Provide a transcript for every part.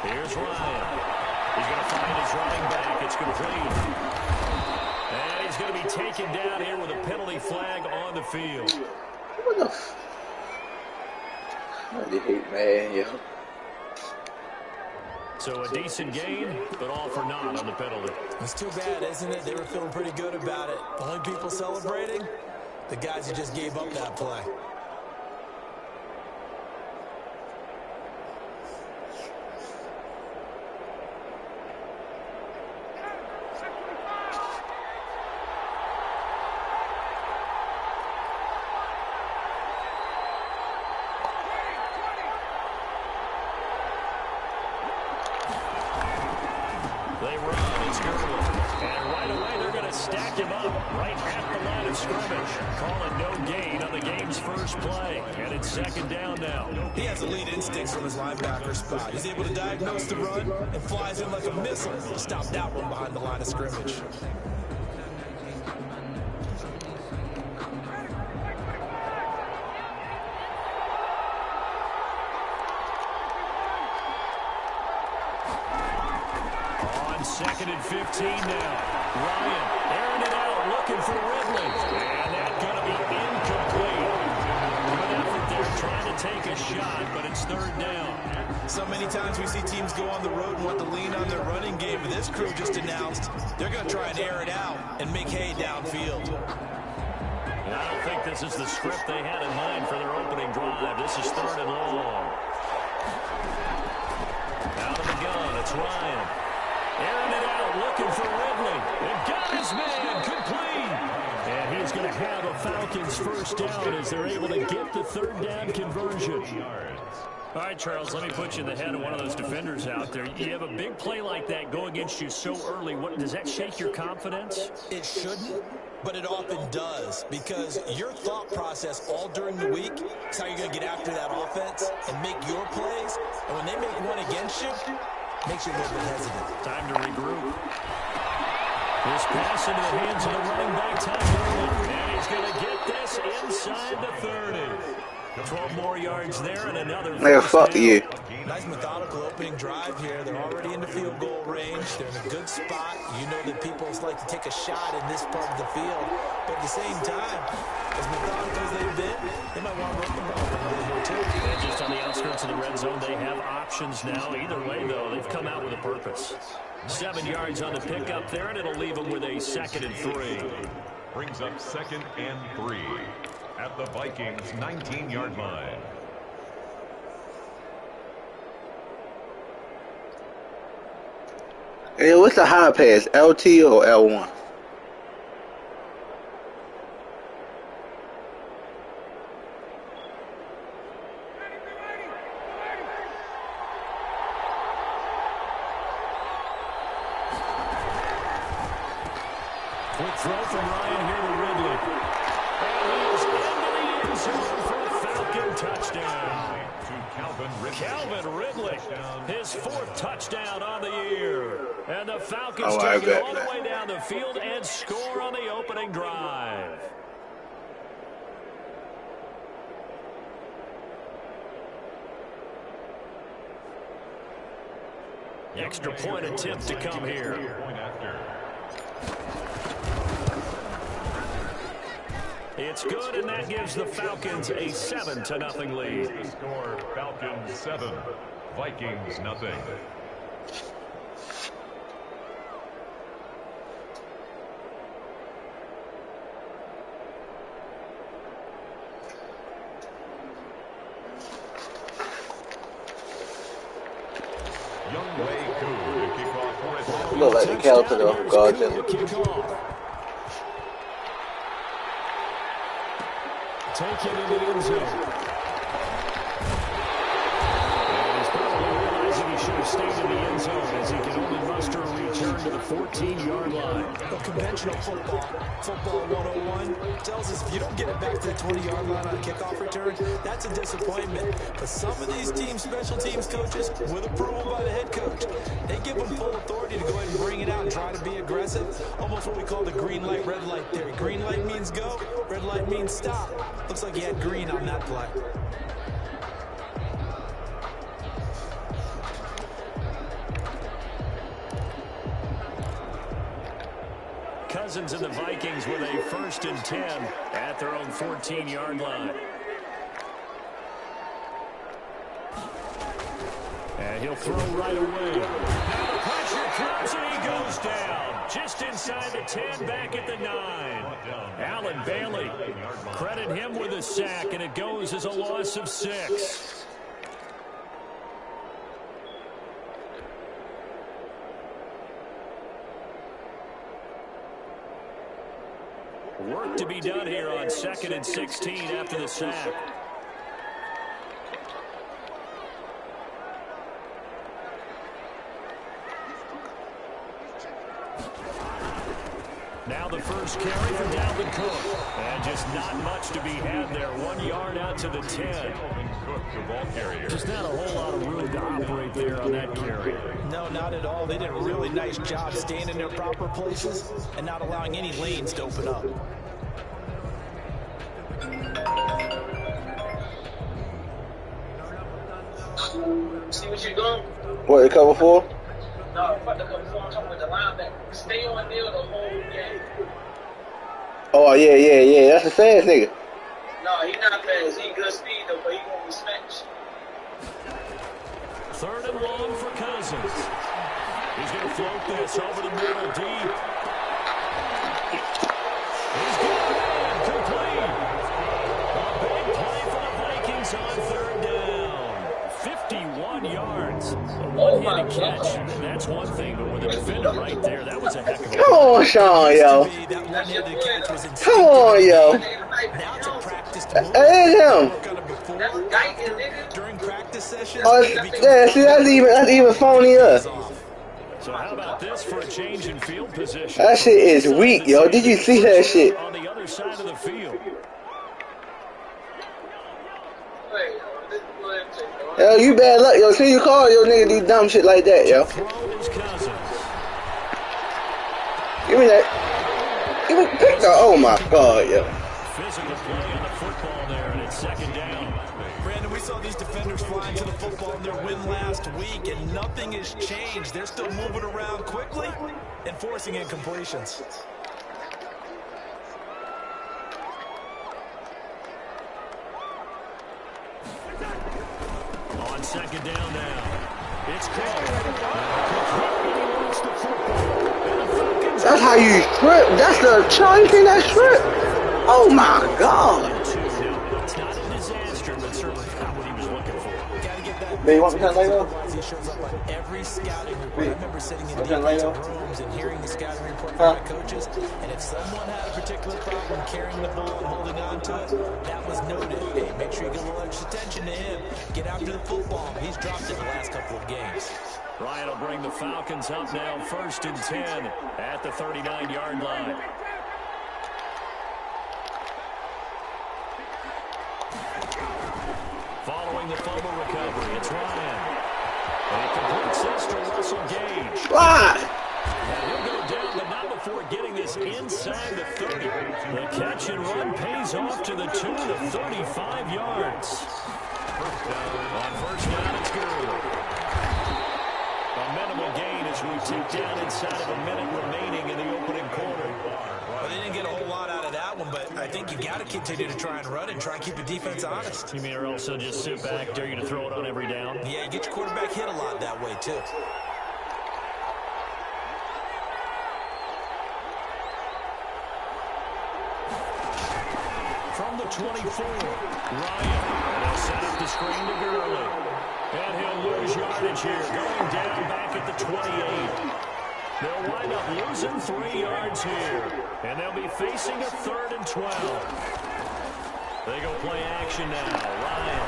Here's Ryan. He's going to find his running back. It's complete. And he's going to be taken down here with a penalty flag on the field. What the f... I hate man, yo. So a decent gain, but all for naught on the penalty. It's too bad, isn't it? They were feeling pretty good about it. The only people celebrating, the guys who just gave up that play. Second down now. He has elite instincts from his linebacker spot. He's able to diagnose the run and flies in like a missile to stop that one behind the line of scrimmage. On 2nd and 15 now. Ryan airing it out, looking for Ridley. And that's going to be incomplete. Trying to take a shot, but it's 3rd down. So many times we see teams go on the road and want to lean on their running game, but this crew just announced they're going to try and air it out and make hay downfield. And I don't think this is the script they had in mind for their opening drive. This is 3rd and long. Out of the gun, it's Ryan. Airing it out, looking for Ridley. And got his man, complete. And he's going to have a Falcons first down as they're able to get the 3rd down conversion. All right, Charles, let me put you in the head of one of those defenders out there. You have a big play like that go against you so early. Does that shake your confidence? It shouldn't, but it often does, because your thought process all during the week is how you're going to get after that offense and make your plays. And when they make one against you, it makes you a little bit hesitant. Time to regroup. This pass into the hands of the running back, Tyler, and he's going to get this inside the 30. 12 more yards there and another. Nigga, fuck you. Nice methodical opening drive here. They're already in the field goal range. They're in a good spot. You know that people like to take a shot in this part of the field. But at the same time, as methodical as they've been, they might want to run the ball a little bit too. And just on the outskirts of the red zone, they have options now. Either way, though, they've come out with a purpose. 7 yards on the pickup there, and it'll leave them with a 2nd and 3. Brings up 2nd and 3 at the Vikings' 19-yard line. Hey, what's the high pass, LT or L1? Quick throw from Ryan here to Ridley. And he's into the end zone for a Falcon touchdown. Calvin Ridley, his 4th touchdown on the year. And the Falcons take it all the way down the field and score on the opening drive. Extra point attempt to come here. It's good, and that gives the Falcons a 7-0 lead. The score, Falcons 7, Vikings nothing. Young Wei Koo to kick off for it. Look like the Celtic of God. Take it into the end zone. And he's probably realizing he should have stayed in the end zone as he can only muster a return to the 14-yard line. The conventional football 101, tells us if you don't get it back to the 20-yard line on a kickoff return, that's a disappointment. But some of these teams, special teams coaches, with approval by the head coach, they give them full authority to go ahead and bring it out and try to be aggressive. Almost what we call the green light, red light theory. Green light means go, red light means stop. Looks like he had green on that play. Cousins and the Vikings with a 1st and 10 at their own 14-yard line. And he'll throw right away. Now the pressure comes and he goes down. Just inside the 10, back at the 9. Allen Bailey, credit him with a sack, and it goes as a loss of 6. Work to be done here on 2nd and 16 after the sack. Now the first carry for Dalvin Cook. And just not much to be had there. 1 yard out to the 10. Just not a whole lot of room to operate there on that carry. No, not at all. They did a really nice job staying in their proper places and not allowing any lanes to open up. See what you're doing? What, the cover 4? No, fuck the cover 4. I'm talking about the linebacker. Stay on there the whole game. Oh, yeah. That's a fast nigga. No, he not fast. He good speed, though, but he gonna be smashed. 3rd and long for Cousins. He's going to float this over the middle deep. He's got it. Complete. A big play for the Vikings on 3rd down. 51 yards. A one-handed catch. That's one thing, but with a defender right there, that was a heck of a Come on, Sean, yo. That one-handed catch was insane. Come on, yo. Now it's a practice That ain't him. work on it before. That's Guyton, nigga. During practice sessions, Oh, yeah, see, that's even phonier. So how about this for a change in field position? That shit is weak, yo. Did you see that shit? On the other side of the field. Yo, you bad luck, yo. See, you call your nigga do dumb shit like that, yo. Throw is Cousins. Give me that. Give me, pick the, oh my God, yo. Physical play on the football there, and it's 2nd down. Brandon, we saw these defenders flying to the football in their win last week, and nothing has changed. They're still moving around quickly and forcing incompletions. On 2nd down now. It's caught. That's how you strip. That's the shot. You think that strip? Oh my God. It's not a disaster, but certainly not what he was looking for. Gotta get that. Man, you want me to turn light off? He shows up on every scouting report. I remember sitting in Want me to turn light defensive off? rooms and hearing the scouting report from my coaches, and if someone had a particular problem carrying the ball and holding on to it, that was noted. Hey, make sure you give a little extra attention to him. Get after the football. He's dropped it the last couple of games. Ryan will bring the Falcons up now 1st and 10 at the 39-yard line. Following the fumble recovery, it's Ryan. And he completes this to Russell Gage. Why? And he'll go down, but not before getting this inside the 30. The catch and run pays off to the tune of 35 yards. On 1st down, it's Gurley. A minimal gain as we tick down inside of a minute remaining in the opening quarter. Well, they didn't get a whole lot out of that one, but I think you got to continue to try and run and try and keep the defense honest. You mean or also just sit back, dare you to throw it on every down? Yeah, you get your quarterback hit a lot that way, too. From the 24, Ryan. And they'll set up the screen to Gurley. And he'll lose yardage here, going down back at the 28. They'll wind up losing 3 yards here. And they'll be facing a 3rd and 12. They go play action now. Ryan.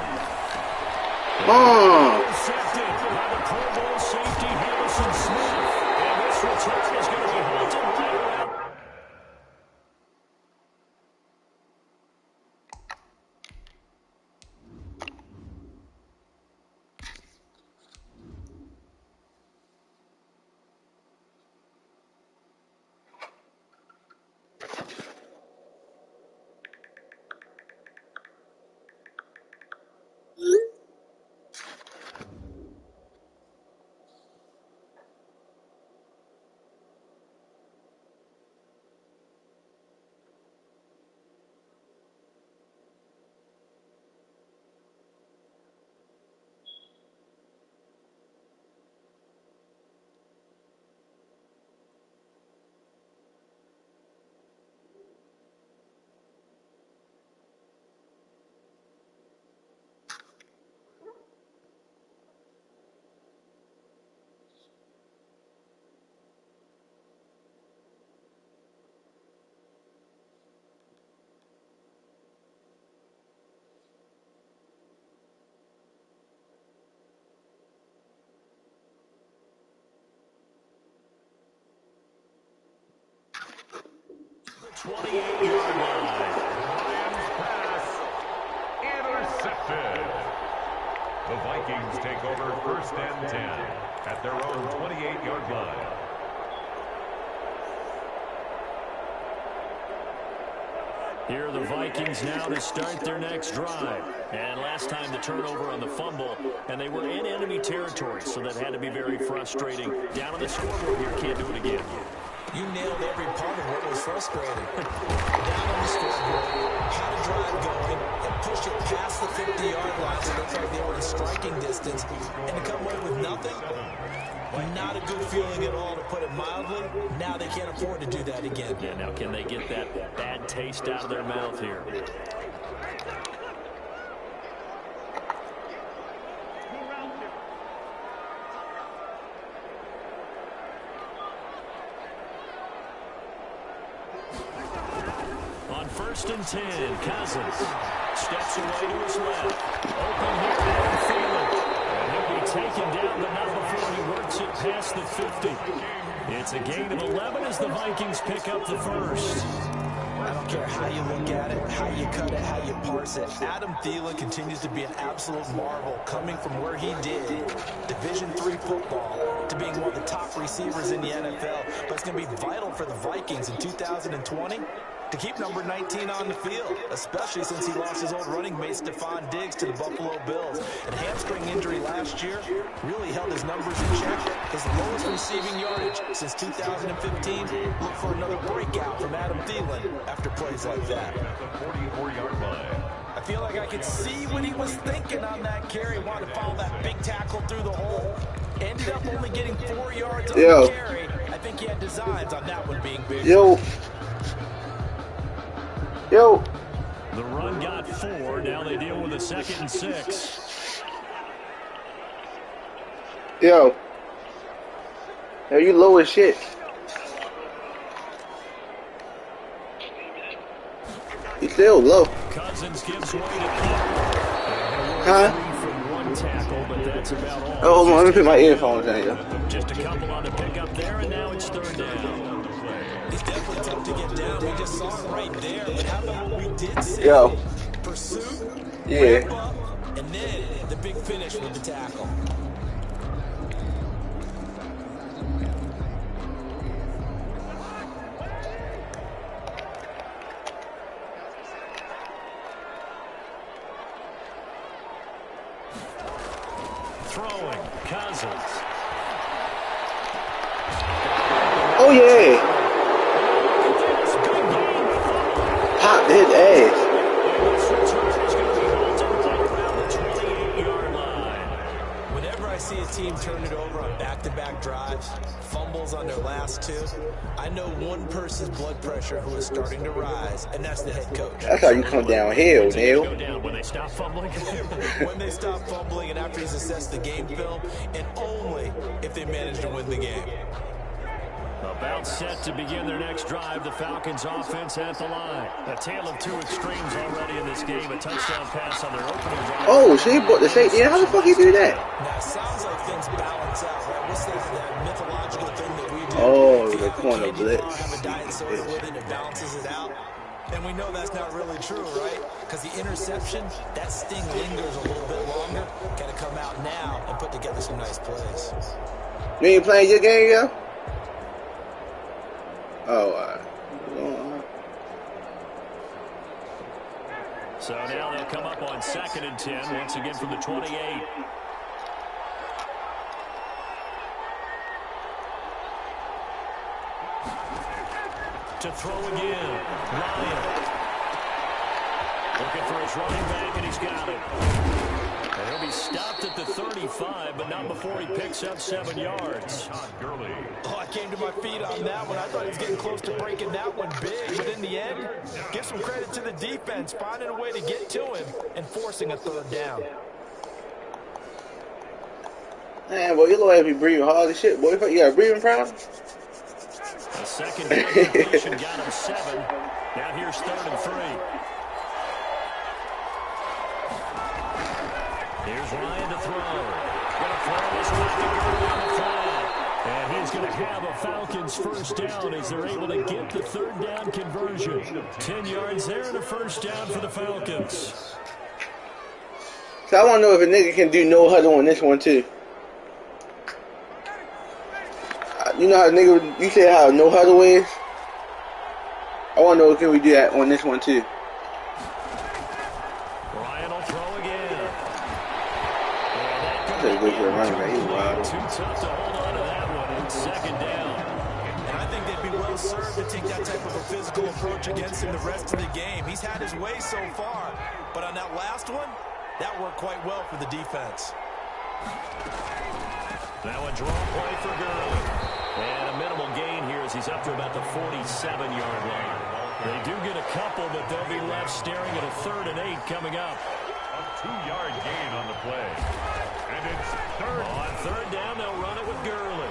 Intercepted by the Pro Bowl safety Harrison Smith. And this return is going to be halted right around. 28-yard line. Lions pass intercepted. The Vikings take over 1st and 10 at their own 28-yard line. Here are the Vikings now to start their next drive. And last time the turnover on the fumble, and they were in enemy territory, so that had to be very frustrating. Down on the scoreboard here, can't do it again. You nailed every part of what was frustrating. Down on the scoreboard, had a drive going, and pushed it past the 50-yard line, so it looked like they were in striking distance, and to come away with nothing, not a good feeling at all, to put it mildly. Now they can't afford to do that again. Yeah, now can they get that bad taste out of their mouth here? On 1st and 10, Cousins steps away to his left. Open here, Adam Thielen. And he'll be taken down, but not before he works it past the 50. It's a gain of 11 as the Vikings pick up the first. I don't care how you look at it, how you cut it, how you parse it. Adam Thielen continues to be an absolute marvel, coming from where he did, Division III football, to being one of the top receivers in the NFL. But it's going to be vital for the Vikings in 2020 to keep number 19 on the field, especially since he lost his old running mate Stephon Diggs to the Buffalo Bills. And hamstring injury last year really held his numbers in check. His lowest receiving yardage since 2015. Look for another breakout from Adam Thielen after plays like that. At the 44-yard line. I feel like I could see what he was thinking on that carry. Wanted to follow that big tackle through the hole. Ended up only getting 4 yards on the carry. I think he had designs on that one being big. Yo. The run got 4. Now they deal with a 2nd and 6. Yo, you low as shit. You still low. Cousins gives way to Cook. Huh? From one tackle, but that's about all. Oh, let me put my earphones in here. Just a couple on the pickup there, and now it's 3rd down. He's definitely tough to get down. We just saw him right there. But how about what we did see? Yo. Pursuit, Yeah. wrap up, and then the big finish with the tackle. Throwing, Cousins. Oh yeah. Popped his ass. Whenever I see a team turn it over on back-to-back drives, fumbles on their last 2, I know one person's blood pressure who is starting to rise, and that's the head coach. That's how you come downhill, Neil. When they stop fumbling. When they stop fumbling and after he's assessed the game film, and only if they manage to win the game. About set to begin their next drive, the Falcons offense at the line. A tale of 2 extremes already in this game. A touchdown pass on their opening drive. Oh, so he brought the safety in. How the fuck you do that? Now, it sounds like things balance out, right? What's that mythological thing that we do? Oh, the corner blitz. Have a diet soda with it, it balances it out. And we know that's not really true, right? Because the interception, that sting lingers a little bit longer. Got to come out now and put together some nice plays. You ain't playing your game, yo? Oh, So now they'll come up on 2nd and 10, once again from the 28. To throw again, Ryan. Looking for his running back, and he's got it. And he'll be stopped at the 35, but not before he picks up 7 yards. Oh, I came to my feet on that one. I thought he was getting close to breaking that one big, but in the end, give some credit to the defense, finding a way to get to him and forcing a 3rd down. man, boy, your little ass be breathing hard as shit, boy. You got a breathing problem? A second completion got him 7. Now here's 3rd and 3. Here's Ryan to throw. Going to throw this one to Gurley on the flat. And his he's going to have a Falcons first down as they're able to get the third down conversion. 10 yards there and a first down for the Falcons. So I want to know if a nigga can do no huddle on this one too. You know how nigga, you say how no huddle is? I want to know, can we do that on this one too? Ryan will throw again. That's a good for a running back. He's wild. Too tough to hold on to that one on second down. And I think they'd be well served to take that type of a physical approach against him the rest of the game. He's had his way so far, but on that last one, that worked quite well for the defense. Now a draw play for Gurley. And a minimal gain here as he's up to about the 47-yard line. They do get a couple, but they'll be left staring at a 3rd and 8 coming up. A 2-yard gain on the play. And it's third. On third down, they'll run it with Gurley.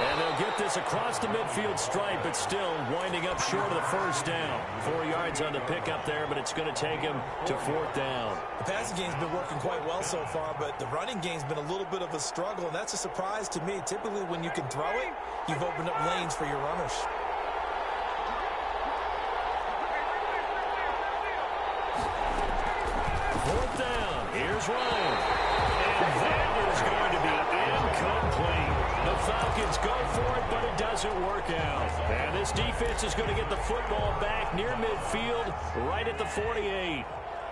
And they'll get this across the midfield stripe, but still winding up short of the first down. 4 yards on the pickup there, but it's going to take him to 4th down. The passing game's been working quite well so far, but the running game's been a little bit of a struggle, and that's a surprise to me. Typically, when you can throw it, you've opened up lanes for your runners. Fourth down. Here's Ryan. And that is going to be incomplete. The Falcons go for it, but it doesn't work out. And this defense is going to get the football back near midfield, right at the 48.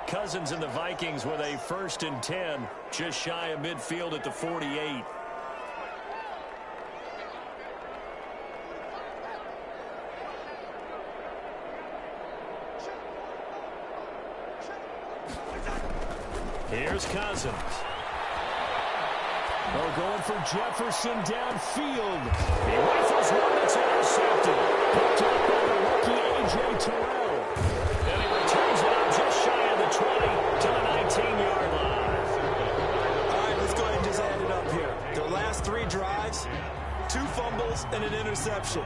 Cousins and the Vikings with a 1st and 10, just shy of midfield at the 48. Here's Cousins. Oh, going for Jefferson downfield. He rifles one that's intercepted. Picked up by the rookie A.J. Terrell. And he returns it up just shy of the 20 to the 19-yard line. All right, let's go ahead and just add it up here. Their last 3 drives, 2 fumbles and an interception.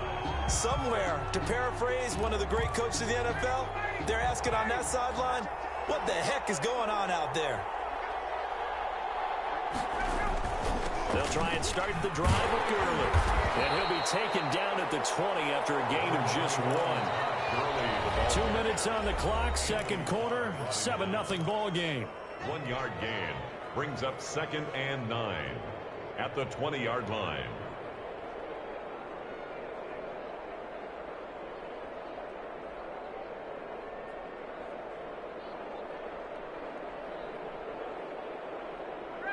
Somewhere, to paraphrase one of the great coaches of the NFL, they're asking on that sideline, what the heck is going on out there? They'll try and start the drive with Gurley. And he'll be taken down at the 20 after a gain of just 1. 2 minutes on the clock, second quarter, 7-0 ball game. 1-yard gain brings up 2nd and 9 at the 20-yard line.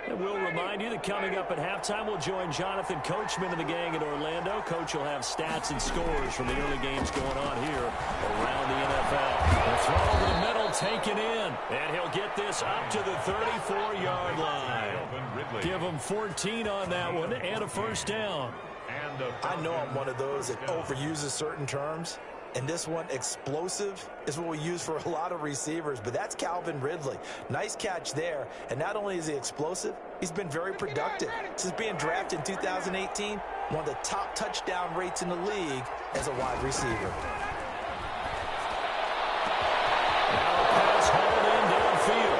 And we'll remind you that coming up at halftime, we'll join Jonathan Coachman and the gang in Orlando. Coach will have stats and scores from the early games going on here around the NFL. The throw over the middle taken in, and he'll get this up to the 34-yard line. Give him 14 on that one and a first down. I know I'm one of those that overuses certain terms. And this one, explosive, is what we use for a lot of receivers. But that's Calvin Ridley. Nice catch there. And not only is he explosive, he's been very productive. Since being drafted in 2018, one of the top touchdown rates in the league as a wide receiver. Now a pass hauled in downfield.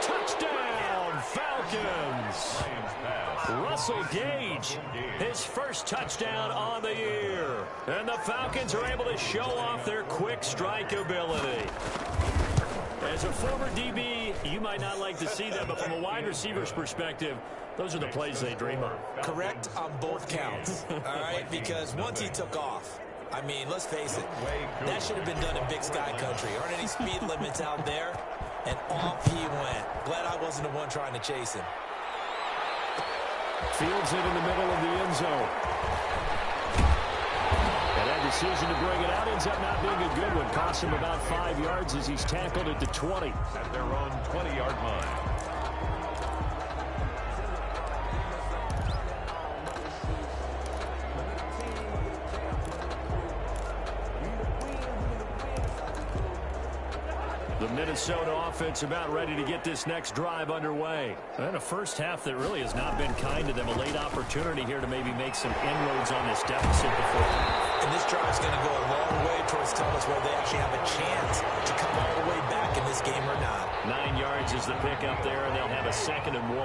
Touchdown, Falcons. Russell Gage, his first touchdown on the year. And the Falcons are able to show off their quick strike ability. As a former DB, you might not like to see that, but from a wide receiver's perspective, those are the plays they dream of. Correct on both counts, all right? Because once he took off, I mean, let's face it, that should have been done in Big Sky Country. Aren't any speed limits out there? And off he went. Glad I wasn't the one trying to chase him. Fields it in the middle of the end zone. And that decision to bring it out ends up not being a good one. Costs him about 5 yards as he's tackled at the 20. At their own 20-yard line. The Minnesota offense about ready to get this next drive underway. And a first half that really has not been kind to them. A late opportunity here to maybe make some inroads on this deficit before. And this drive's going to go a long way towards telling us whether they actually have a chance to come all the way back in this game or not. 9 yards is the pickup there, and they'll have a 2nd and 1.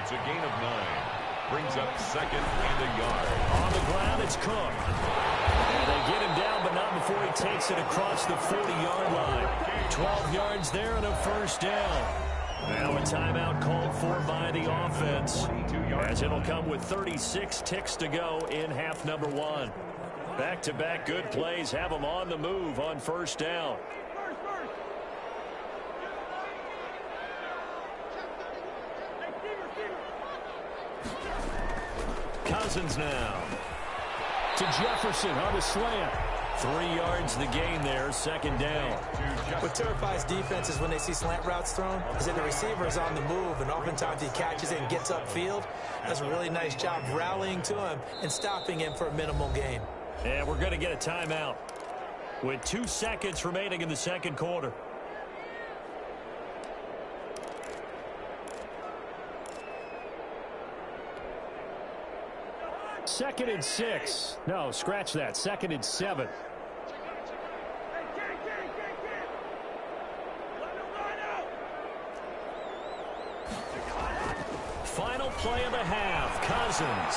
It's a gain of 9. Brings up second and a yard. On the ground, it's Cook. And they get him down, but not before he takes it across the 40-yard line. 12 yards there and a first down. Now a timeout called for by the offense, as it'll come with 36 ticks to go in half number one. Back-to-back good plays have them on the move on first down. Cousins now to Jefferson on the slant. 3 yards the gain there, second down. What terrifies defenses when they see slant routes thrown is that the receiver is on the move, and oftentimes he catches it and gets upfield. Does a really nice job rallying to him and stopping him for a minimal gain. And we're going to get a timeout with 2 seconds remaining in the second quarter. Second and 6. No, scratch that. Second and 7. Final play of the half. Cousins.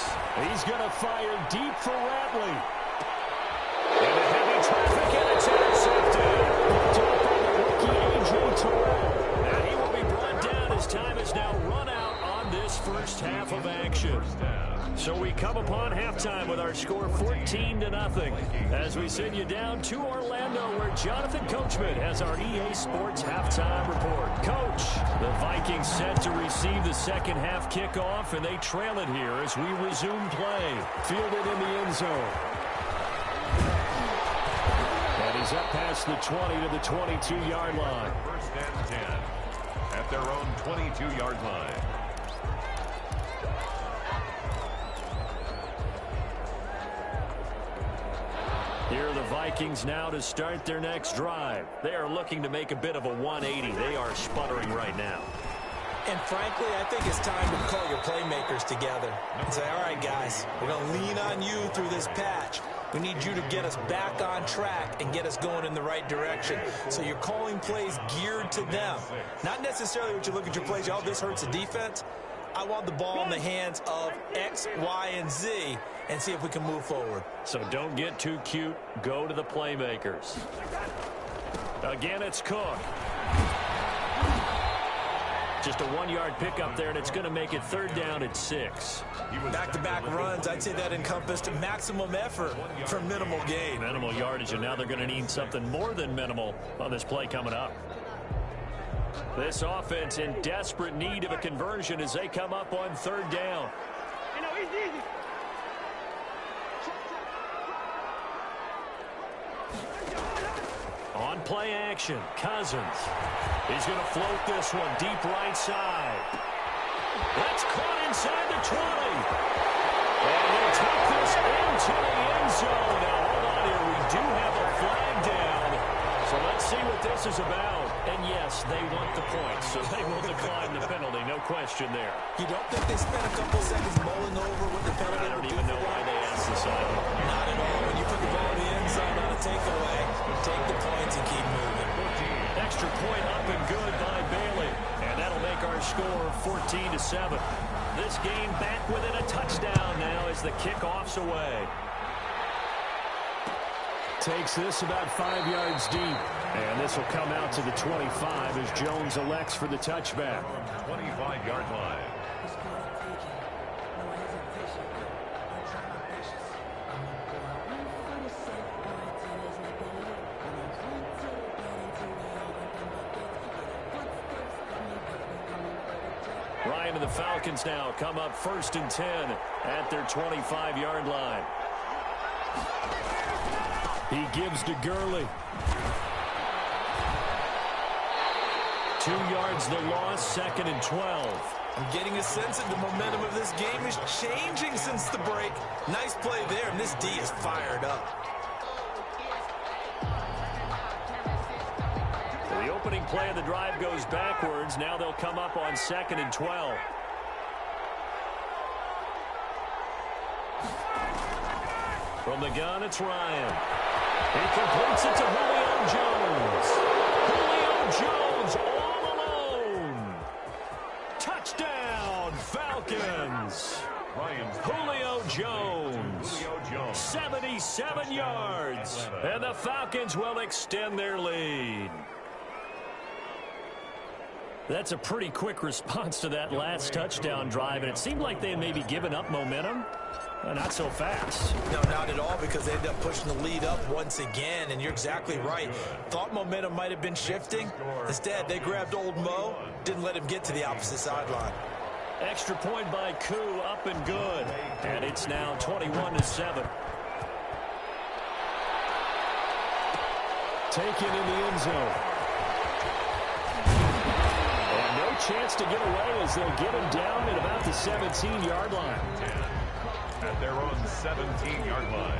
He's going to fire deep for Ratley. And a heavy traffic, and it's intercepted. Top by the rookie, A.J. Terrell. And he will be brought down as time is now run out on this first half of action. So we come upon halftime with our score 14-0 as we send you down to Orlando, where Jonathan Coachman has our EA Sports halftime report. Coach, the Vikings set to receive the second half kickoff, and they trail it here as we resume play. Fielded in the end zone. And he's up past the 20 to the 22-yard line. First and 10 at their own 22-yard line. Here are the Vikings now to start their next drive. They are looking to make a bit of a 180. They are sputtering right now. And frankly, I think it's time to call your playmakers together and say, all right, guys, we're going to lean on you through this patch. We need you to get us back on track and get us going in the right direction. So you're calling plays geared to them. Not necessarily what you look at your plays, oh, this hurts the defense. I want the ball in the hands of X, Y, and Z and see if we can move forward. So don't get too cute. Go to the playmakers. Again, it's Cook. Just a 1-yard pickup there, and it's going to make it third down at 6. Back-to-back runs, I'd say that encompassed maximum effort for minimal gain. Minimal yardage, and now they're going to need something more than minimal on this play coming up. This offense in desperate need of a conversion as they come up on third down. On play action, Cousins. He's going to float this one deep right side. That's caught inside the 20. And they take this into the end zone. Now, hold on here. We do have a flag down. So let's see what this is about. And yes, they want the points, so they will decline the penalty. No question there. You don't think they spent a couple seconds mulling over what the penalty I don't even know why they asked the sideline. Not at all. When you put the ball in the end zone on a takeaway, take the points and keep moving. Extra point up and good by Bailey. And that'll make our score 14-7. This game back within a touchdown now as the kickoff's away. Takes this about 5 yards deep. And this will come out to the 25 as Jones elects for the touchback. 25-yard line. Ryan and the Falcons now come up 1st and 10 at their 25-yard line. He gives to Gurley. 2 yards the loss, 2nd and 12. I'm getting a sense that the momentum of this game is changing since the break. Nice play there, and this D is fired up. The opening play of the drive goes backwards. Now they'll come up on 2nd and 12. From the gun, it's Ryan. He completes it to Julio Jones. Julio Jones all alone. Touchdown, Falcons. Julio Jones. 77 yards. And the Falcons will extend their lead. That's a pretty quick response to that last touchdown drive, and it seemed like they had maybe given up momentum. Not so fast. No, not at all, because they ended up pushing the lead up once again, and you're exactly right. Thought momentum might have been shifting. Instead, they grabbed old Mo, didn't let him get to the opposite sideline. Extra point by Koo, up and good. And it's now 21-7. Taken in the end zone. And no chance to get away as they'll get him down at about the 17-yard line. At their own 17-yard line.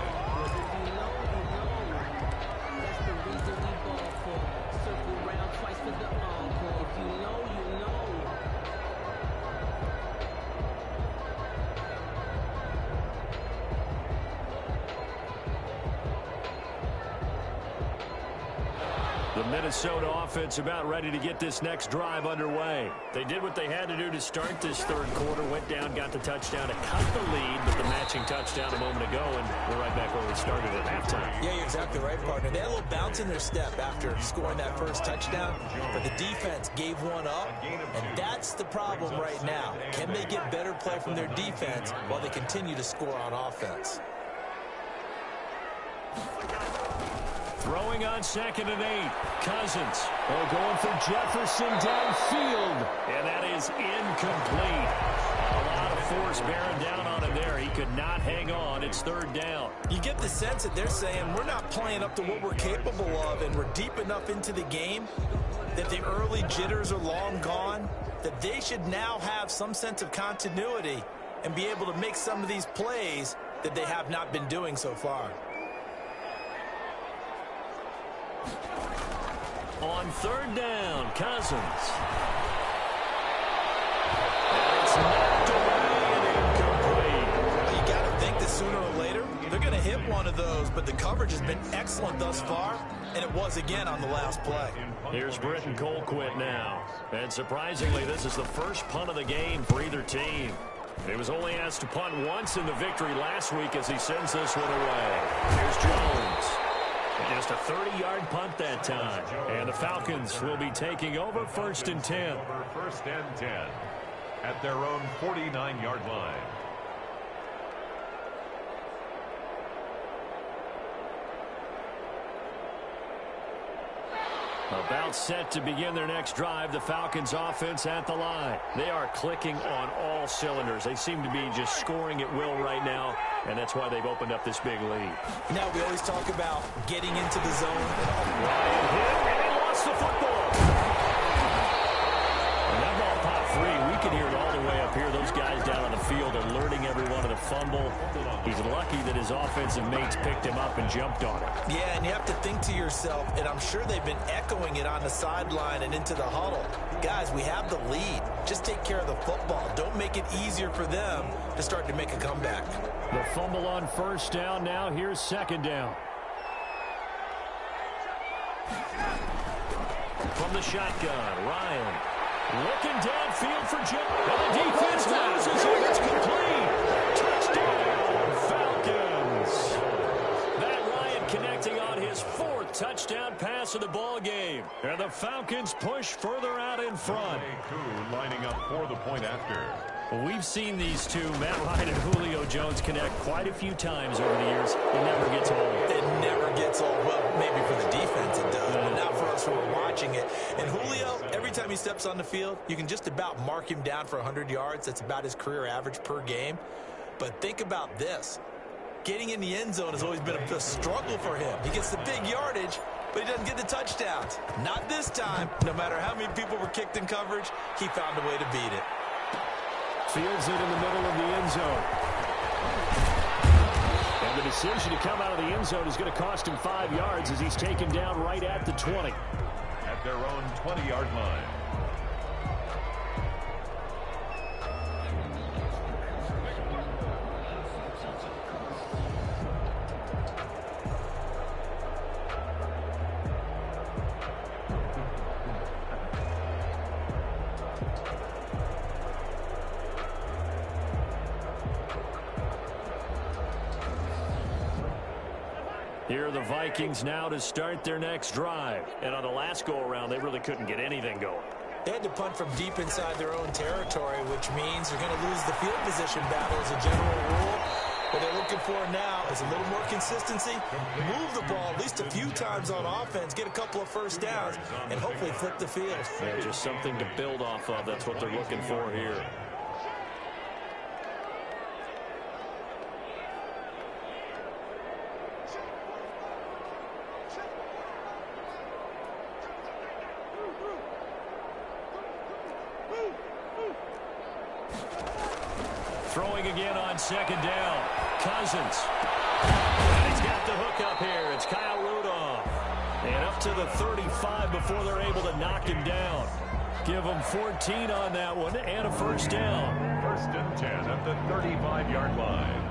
The Minnesota offense about ready to get this next drive underway. They did what they had to do to start this third quarter, went down, got the touchdown to cut the lead, but the matching touchdown a moment ago, and we're right back where we started at halftime. Yeah, you're exactly right, partner. They had a little bounce in their step after scoring that first touchdown, but the defense gave one up, and that's the problem right now. Can they get better play from their defense while they continue to score on offense? Throwing on 2nd and 8. Cousins. Going for Jefferson downfield. And that is incomplete. A lot of force bearing down on him there. He could not hang on. It's 3rd down. You get the sense that they're saying we're not playing up to what we're capable of, and we're deep enough into the game that the early jitters are long gone, that they should now have some sense of continuity and be able to make some of these plays that they have not been doing so far. On 3rd down, Cousins. And it's knocked away and incomplete. You got to think that sooner or later they're going to hit one of those, but the coverage has been excellent thus far, and it was again on the last play. Here's Britton Colquitt now. And surprisingly, this is the first punt of the game for either team. He was only asked to punt once in the victory last week as he sends this one away. Here's Jones. Just a 30-yard punt that time. And the Falcons will be taking over 1st and 10. First and 10 at their own 49-yard line. About set to begin their next drive, the Falcons offense at the line. They are clicking on all cylinders. They seem to be just scoring at will right now, and that's why they've opened up this big lead. Now, we always talk about getting into the zone. Ryan hit, and he lost the football. And that ball popped free. We can hear it all the way up here. Those guys down on the field alerting everyone of the fumble. He's lucky that his offensive mates picked him up and jumped on it. Yeah, and you have to think to yourself, and I'm sure they've been echoing it on the sideline and into the huddle. Guys, we have the lead. Just take care of the football. Don't make it easier for them to start to make a comeback. The fumble on 1st down. Now here's 2nd down. From the shotgun, Ryan looking downfield for Joe. And the defense loses it. It's complete. Touchdown, Falcons. That Ryan connecting on his 4th touchdown pass of the ball game. And the Falcons push further out in front. Koo lining up for the point after. Well, we've seen these two, Matt Ryan and Julio Jones, connect quite a few times over the years. It never gets old. It never gets old. Well, maybe for the defense it does, but not for us who are watching it. And Julio, every time he steps on the field, you can just about mark him down for 100 yards. That's about his career average per game. But think about this. Getting in the end zone has always been a struggle for him. He gets the big yardage, but he doesn't get the touchdowns. Not this time. No matter how many people were kicked in coverage, he found a way to beat it. Fields it in the middle of the end zone. And the decision to come out of the end zone is going to cost him 5 yards as he's taken down right at the 20. At their own 20-yard line. Here are the Vikings now to start their next drive. And on the last go-around, they really couldn't get anything going. They had to punt from deep inside their own territory, which means they're going to lose the field position battle as a general rule. What they're looking for now is a little more consistency, move the ball at least a few times on offense, get a couple of first downs, and hopefully flip the field. Yeah, just something to build off of. That's what they're looking for here. Throwing again on second down. Cousins. And he's got the hook up here. It's Kyle Rudolph. And up to the 35 before they're able to knock him down. Give him 14 on that one and a first down. First and 10 at the 35-yard line.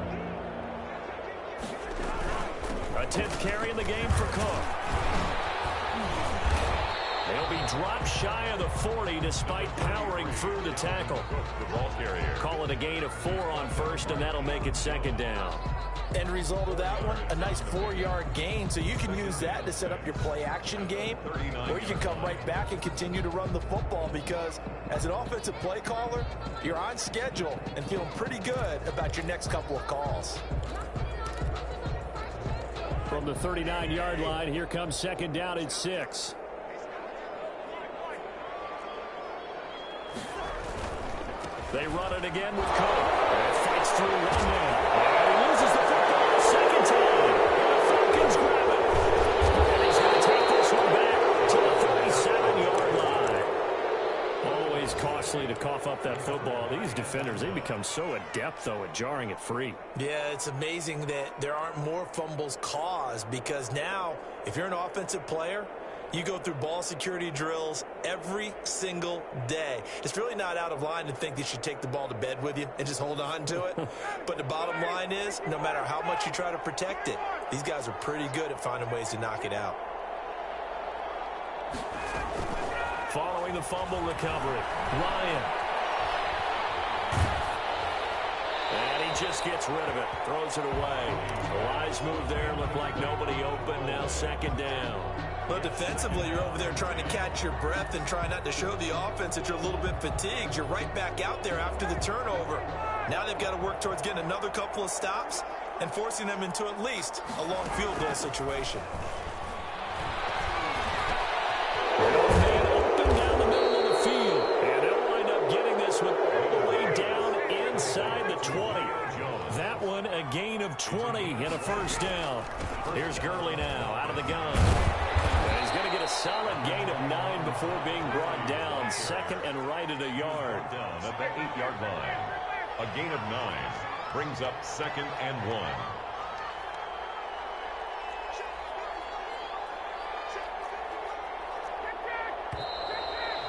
A 10th carry in the game for Cook. They'll be dropped shy of the 40 despite powering through the tackle. The ball carrier. Call it a gain of 4 on first, and that'll make it second down. End result of that one, a nice 4-yard gain. So you can use that to set up your play-action game, or you can come right back and continue to run the football because as an offensive play caller, you're on schedule and feeling pretty good about your next couple of calls. From the 39-yard line, here comes second down at 6. They run it again with Cook. And fights through one man. And he loses the football second time. And the Falcons grab it. And he's going to take this one back to the 37-yard line. Always costly to cough up that football. These defenders, they become so adept, though, at jarring it free. Yeah, it's amazing that there aren't more fumbles caused because now, if you're an offensive player, you go through ball security drills every single day. It's really not out of line to think that you should take the ball to bed with you and just hold on to it. But the bottom line is, no matter how much you try to protect it, these guys are pretty good at finding ways to knock it out. Following the fumble recovery, Ryan. And he just gets rid of it, throws it away. The wise move there, looked like nobody open, now second down. But defensively, you're over there trying to catch your breath and try not to show the offense that you're a little bit fatigued. You're right back out there after the turnover. Now they've got to work towards getting another couple of stops and forcing them into at least a long field goal situation. Man open down the middle of the field. And they'll wind up getting this one all the way down inside the 20. That one a gain of 20 and a first down. Here's Gurley now out of the gun. And he's going to get a solid gain of 9 before being brought down. Second and right at a yard. Down at the 8-yard line. A gain of 9 brings up second and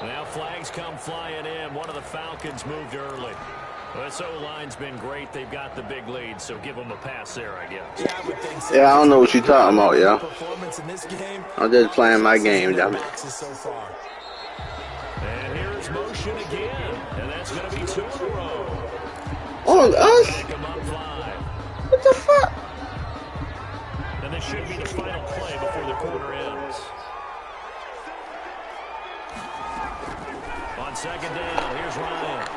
1. Now flags come flying in. One of the Falcons moved early. Well, this O-line's been great. They've got the big lead, so give them a pass there, I guess. Yeah, I would think so. Yeah, I don't know what you're talking about, yo. Performance in this game. I'm just playing my game, damn it. So far. And here's motion again, and that's going to be 2 in a row. On us? Pick them up 5. What the fuck? And this should be the final play before the quarter ends. On second down, here's Ryan.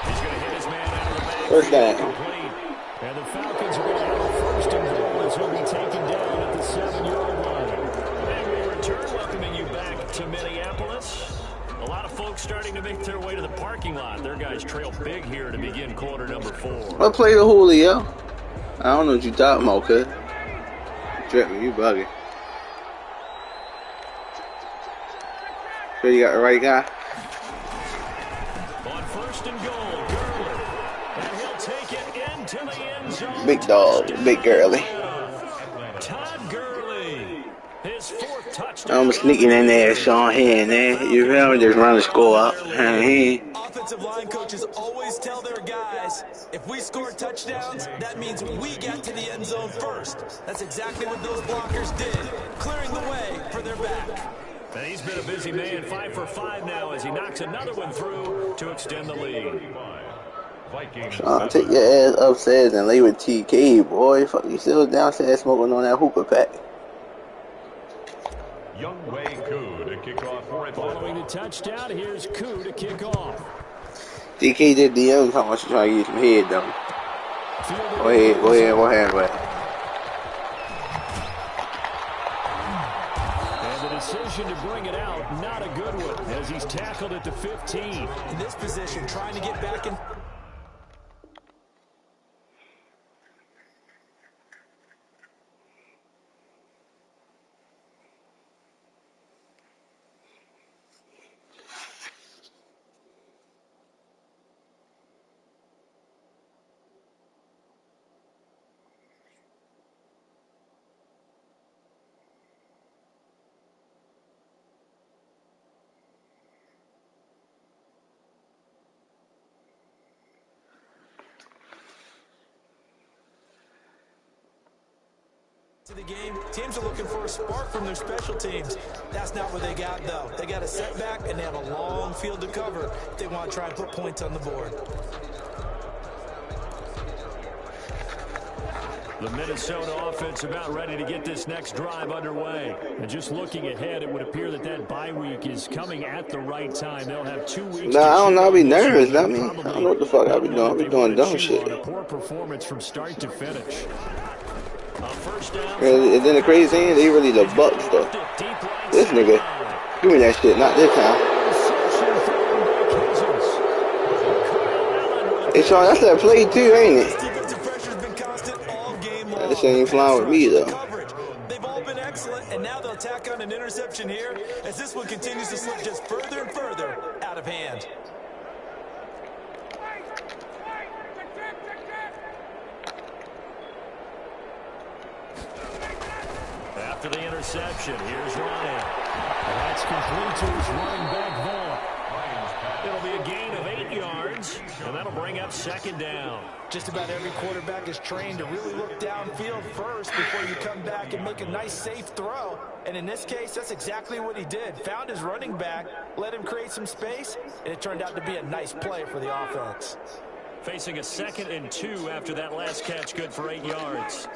He's going to hit his man out of the back. First down. Complete. And the Falcons are going to have a first and goal as he'll be taken down at the 7-yard line. And we return, welcoming you back to Minneapolis. A lot of folks starting to make their way to the parking lot. Their guys trail big here to begin quarter number 4. I play the Julio. I don't know what you talking about, cuz. Tripping, you bugging. Sure you got the right guy? On first and goal, Gurley. And he'll take it into the end zone. Big dog, big girly. Todd Gurley. His 4th touchdown. I'm sneaking in there, Sean Hand, man. You feel me? Just run the score up. Offensive line coaches always tell their guys, if we score touchdowns, that means we get to the end zone first. That's exactly what those blockers did, clearing the way for their back. And he's been a busy man, 5 for 5 now as he knocks another one through to extend the lead. Vikings Take 7. your ass upstairs and lay with TK, boy. Fuck, you still downstairs smoking on that hookah pack. Young Wei Koo to kick off for Atlanta. Following the touchdown, here's Koo to kick off. TK did DM talking about you trying to get some head, though. Go ahead. And the decision to bring it out, not a good one, as he's tackled at the 15. In this position, trying to get back in. To the game, teams are looking for a spark from their special teams. That's not what they got, though. They got a setback, and they have a long field to cover if they want to try and put points on the board. The Minnesota offense about ready to get this next drive underway. And just looking ahead, it would appear that bye week is coming at the right time. They'll have 2 weeks. Nah, I don't know. I be nervous. I mean, I don't know what the fuck I be doing. I be doing dumb shit. A poor performance from start to finish. First down. And then the crazy thing is, they really the Bucks, though. This nigga, give me that shit. Not this time. Hey, Sean, that's that play too, ain't it? This ain't flying with me, though. They've all been excellent, and now they'll tack on an interception here as this one continues to slip just further and further out of hand. After the interception, here's Ryan. And that's complete to his running back, Vaughn. It'll be a gain of 8 yards, and that'll bring up second down. Just about every quarterback is trained to really look downfield first before you come back and make a nice, safe throw. And in this case, that's exactly what he did. Found his running back, let him create some space, and it turned out to be a nice play for the offense. Facing a 2nd and 2 after that last catch, good for 8 yards.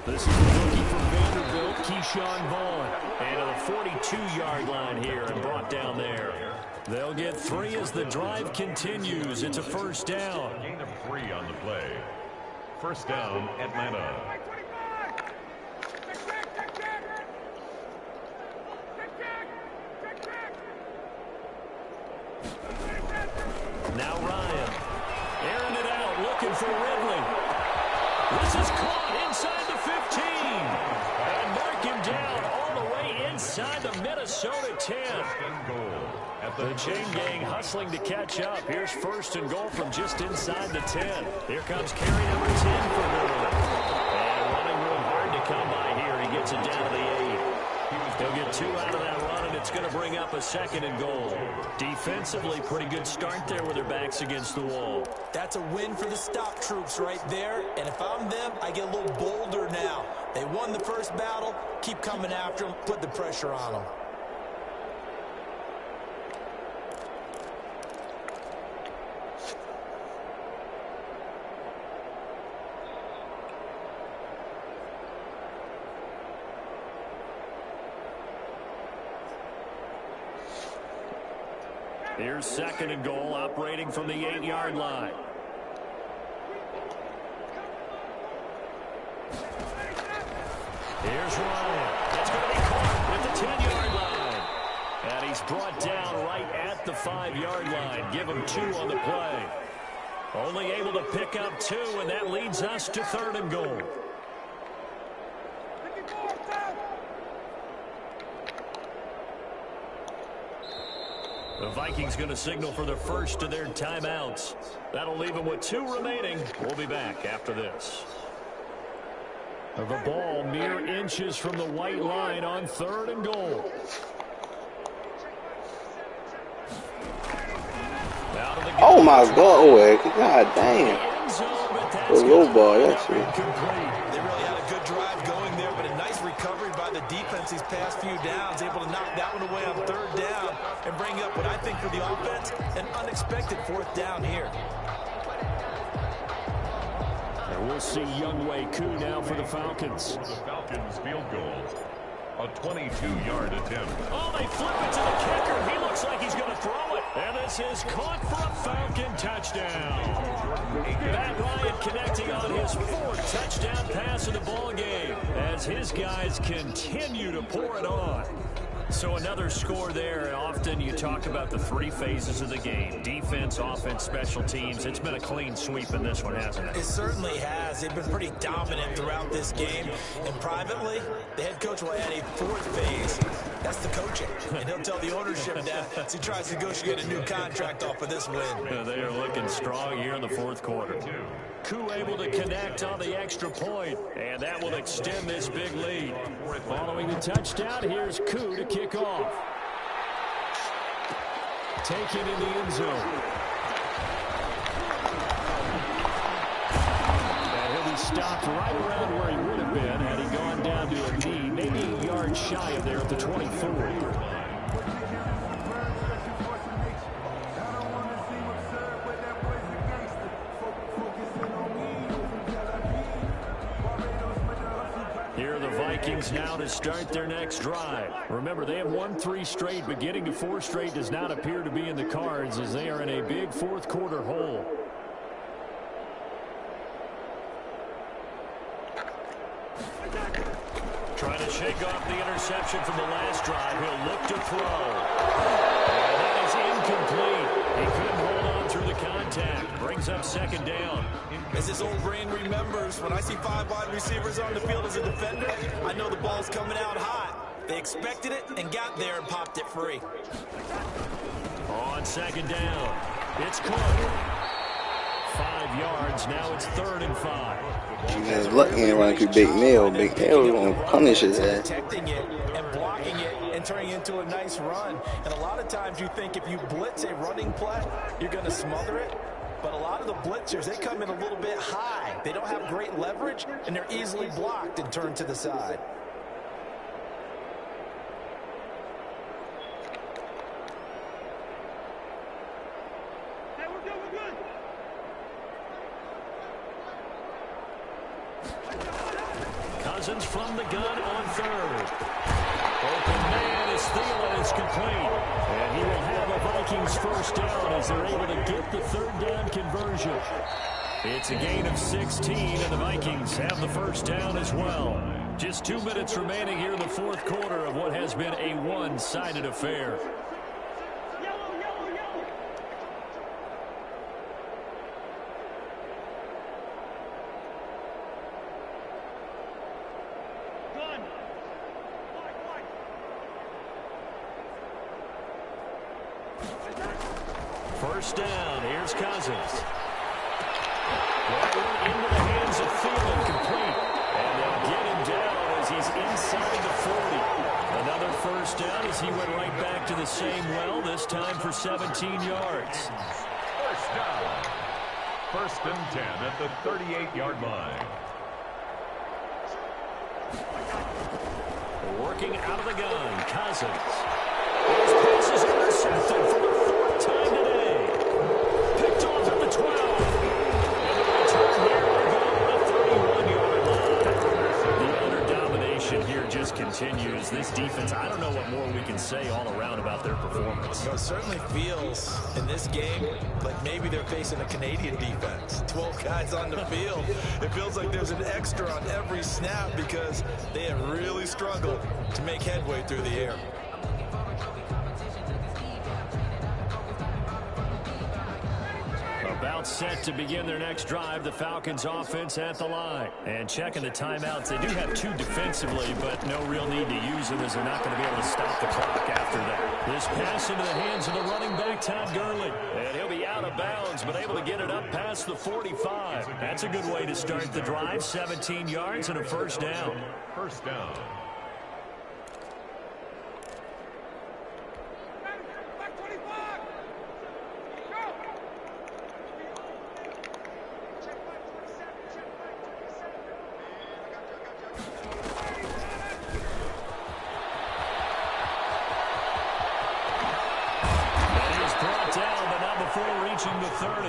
This is the rookie from Vanderbilt, Keyshawn Vaughn. And to the 42-yard line here and brought down there. They'll get 3 as the drive continues. It's a first down. Gain of 3 on the play. First down, Atlanta. Now Ryan. Airing it out, looking for Ridley. This is caught inside the 15. And mark him down all the way inside the Minnesota 10. The chain gang hustling to catch up. Here's first and goal from just inside the 10. Here comes carry number 10 for Ridley. And running real hard to come by here. He gets it down to the 8. He'll get 2 out of that run, and it's going to bring up a 2nd and goal. Defensively, pretty good start there with their backs against the wall. That's a win for the stop troops right there. And if I'm them, I get a little bolder now. They won the first battle. Keep coming after them. Put the pressure on them. Here's 2nd and goal, operating from the 8-yard line. Here's Ryan. It's going to be caught at the 10-yard line. And he's brought down right at the 5-yard line. Give him 2 on the play. Only able to pick up 2, and that leads us to 3rd and goal. The Vikings going to signal for the first of their timeouts. That'll leave them with 2 remaining. We'll be back after this. The ball mere inches from the white line on 3rd and goal. Oh my God, God damn. The low ball, that's it. They really had a good drive going there, but a nice recovery by the defense offense these past few downs, able to knock that one away on 3rd down and bring up what I think for the offense, an unexpected 4th down here. And we'll see Younghoe Koo now for the Falcons. The Falcons field goal. A 22-yard attempt. Oh, they flip it to the kicker. He looks like he's going to throw it. And this is caught for a Falcon touchdown. Matt Ryan connecting on his 4th touchdown pass of the ball game as his guys continue to pour it on. So another score there, and often you talk about the 3 phases of the game. Defense, offense, special teams. It's been a clean sweep in this one, hasn't it? It certainly has. They've been pretty dominant throughout this game. And privately, the head coach will add a 4th phase. That's the coaching. And he'll tell the ownership that as he tries to negotiate a new contract off of this win. They are looking strong here in the 4th quarter. Koo able to connect on the extra point, and that will extend this big lead. Following the touchdown, here's Koo to kick off. Taken in the end zone. And he'll be stopped right around where he would have been had he gone down to a knee, maybe 8 yards shy of there at the 24. Vikings now to start their next drive. Remember, they have won 3 straight, but getting to 4 straight does not appear to be in the cards as they are in a big 4th quarter hole. Trying to shake off the interception from the last drive. He'll look to throw. And that is incomplete. He couldn't hold on through the contact. Brings up 2nd down. As his old brain remembers, when I see 5 wide receivers on the field as a defender, I know the ball's coming out hot. They expected it and got there and popped it free. On 2nd down, it's Cook. 5 yards, now it's 3rd and 5. He's just looking around to Big Neil. Big Neil going to punish his ass. Protecting it and blocking it and turning it into a nice run. And a lot of times you think if you blitz a running play, you're going to smother it. But a lot of the blitzers, they come in a little bit high. They don't have great leverage, and they're easily blocked and turned to the side. Hey, we're good. Cousins from the gun on 3rd. Open man is Thielen. It's complete. And he will have a Vikings 1st down as they're able to get the 3rd down conversion. It's a gain of 16, and the Vikings have the 1st down as well. Just 2 minutes remaining here in the 4th quarter of what has been a one-sided affair. First down, here's Cousins. That one into the hands of Thielen, complete. And they'll get him down as he's inside the 40. Another 1st down as he went right back to the same well, this time for 17 yards. 1st down. 1st and 10 at the 38-yard line. Working out of the gun, Cousins. His pass is intercepted for the 4th time today. Picked off at the 12. And the return here will go to the 31-yard line. The utter domination here just continues. This defense, I don't know what more we can say all around about their performance. It certainly feels in this game like maybe they're facing a Canadian defense. 12 guys on the field. It feels like there's an extra on every snap because they have really struggled to make headway through the air. About set to begin their next drive, the Falcons offense at the line. And checking the timeouts, they do have 2 defensively, but no real need to use them as they're not going to be able to stop the clock after that. This pass into the hands of the running back, Todd Gurley. And he'll be out of bounds, but able to get it up past the 45. That's a good way to start the drive. 17 yards and a 1st down. 1st down. reaching the 30.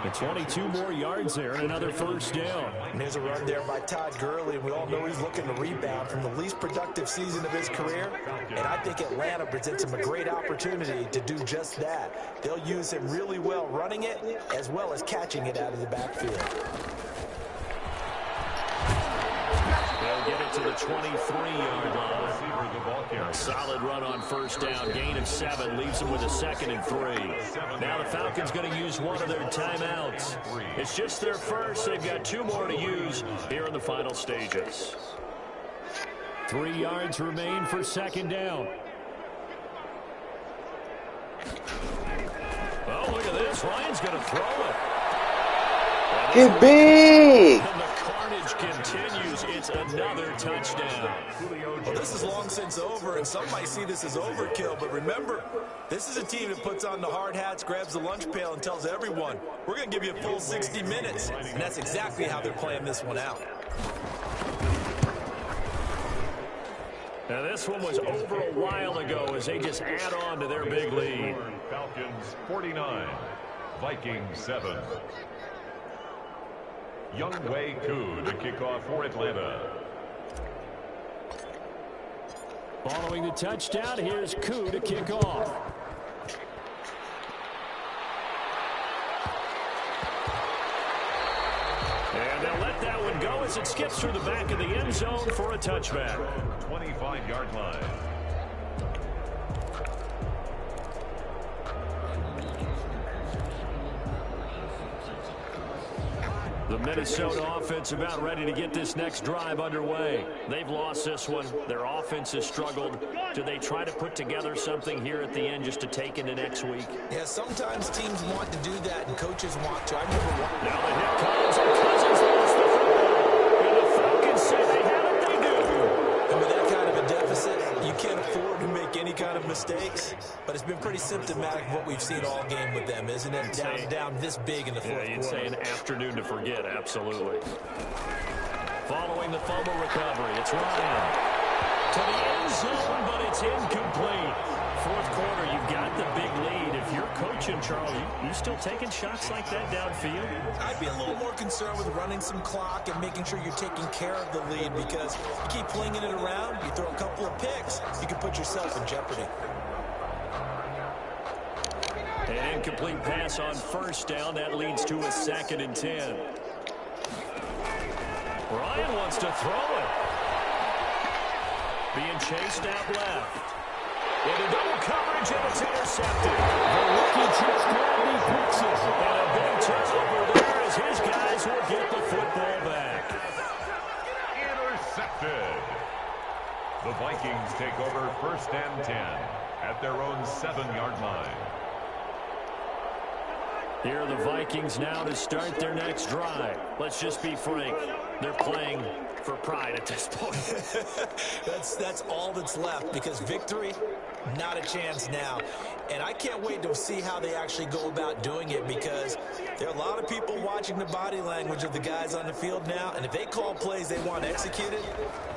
And 22 more yards there and another first down. And there's a run there by Todd Gurley, and we all know he's looking to rebound from the least productive season of his career. And I think Atlanta presents him a great opportunity to do just that. They'll use him really well running it as well as catching it out of the backfield. They'll get it to the 23-yard line. A solid run on first down. Gain of 7 leaves them with a 2nd and 3. Now the Falcons going to use one of their timeouts. It's just their first. They've got 2 more to use here in the final stages. 3 yards remain for 2nd down. Oh, look at this. Ryan's going to throw it. Get big! And the carnage continues. It's another touchdown. Well, this is long since over, and some might see this as overkill, but remember, this is a team that puts on the hard hats, grabs the lunch pail, and tells everyone, we're going to give you a full 60 minutes. And that's exactly how they're playing this one out. Now, this one was over a while ago as they just add on to their big lead. Falcons 49, Vikings 7. Younghoe Koo to kick off for Atlanta. Following the touchdown, here's Koo to kick off. And they'll let that one go as it skips through the back of the end zone for a touchback. 25-yard line. The Minnesota offense about ready to get this next drive underway. They've lost this one. Their offense has struggled. Do they try to put together something here at the end just to take into next week? Yeah, sometimes teams want to do that and coaches want to. I remember one. Now the hit comes and Cousins lost the football. And the Falcons say they have it, they do. And with that kind of a deficit, you can't afford to make any kind of mistakes. But it's been pretty symptomatic of what we've seen all game with them, isn't it? Down this big in the fourth quarter. You'd say an afternoon to forget, absolutely. Following the fumble recovery, it's Ryan. To the end zone, but it's incomplete. Fourth quarter, you've got the big lead. If you're coaching, Charles, you still taking shots like that downfield? I'd be a little more concerned with running some clock and making sure you're taking care of the lead, because you keep flinging it around, you throw a couple of picks, you can put yourself in jeopardy. An incomplete pass on first down. That leads to a 2nd and 10. Ryan wants to throw it. Being chased out left. Into double coverage, and it's intercepted. The rookie just grabbed, he picks it. And a big turnover there as his guys will get the football back. Intercepted. The Vikings take over 1st and 10 at their own 7-yard line. Here are the Vikings now to start their next drive. Let's just be frank. They're playing for pride at this point. That's all that's left, because victory, not a chance now. And I can't wait to see how they actually go about doing it, because there are a lot of people watching the body language of the guys on the field now, and if they call plays they want executed,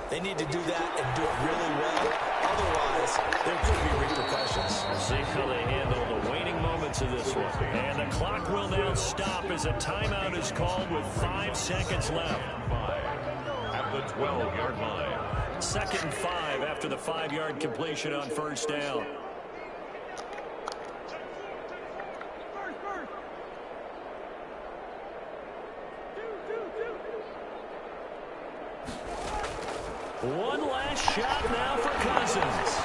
they need to do that and do it really well. Otherwise, there could be repercussions. We'll see how they handle the waning moments of this one. And the clock will now stop as a timeout is called with 5 seconds left. At the 12-yard line. 2nd and 5 after the 5-yard completion on first down. One last shot now for Cousins.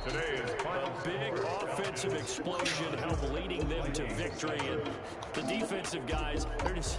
Today is final Big offensive explosion help leading them to victory. And the defensive guys, they're just